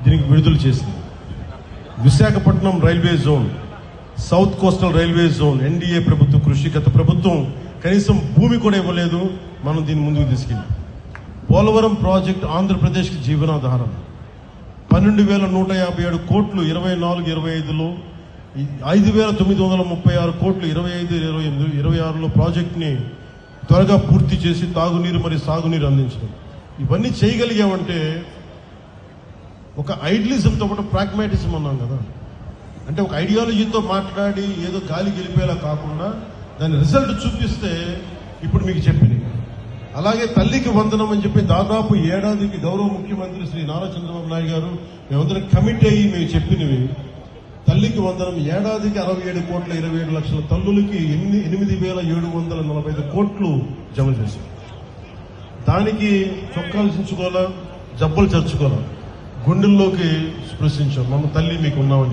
దీనికి విడుదల చేసింది. Visakhapatnam railway zone, south coastal railway zone NDA ప్రభుత్వ కృషి. గత ప్రభుత్వం కనీసం భూమి కూడా ఇవ్వలేదు, మనం దీన్ని ముందుకు తీసుకెళ్ళాం. పోలవరం ప్రాజెక్ట్ ఆంధ్రప్రదేశ్కి జీవనాధారం. 12,157 కోట్లు 24-25లో, 5,936 కోట్లు 25-26లో ప్రాజెక్ట్ని త్వరగా పూర్తి చేసి తాగునీరు మరియు సాగునీరు అందించడం. ఇవన్నీ చేయగలిగామంటే ఒక ఐడియలిజంతో పాటు ప్రాగ్మాటిజం అన్నాం కదా, అంటే ఒక ఐడియాలజీతో మాట్లాడి ఏదో గాలి గెలిపేలా కాకుండా దాని రిజల్ట్ చూపిస్తే ఇప్పుడు మీకు చెప్పింది. అలాగే తల్లికి వందనం అని చెప్పి దాదాపు ఏడాదికి గౌరవ ముఖ్యమంత్రి శ్రీ నారా చంద్రబాబు నాయుడు గారు మేమందరం కమిట్ అయ్యి మేము చెప్పినవి. తల్లికి వందనం ఏడాదికి 67,27,00,000 తల్లులకి 8,745 కోట్లు జమ చేశాం. దానికి చొక్కాలు చించుకోవాలా, జబ్బలు చర్చుకోవాలా, గుండెల్లోకి స్పృశించాం. మన తల్లి మీకు ఉన్నామని.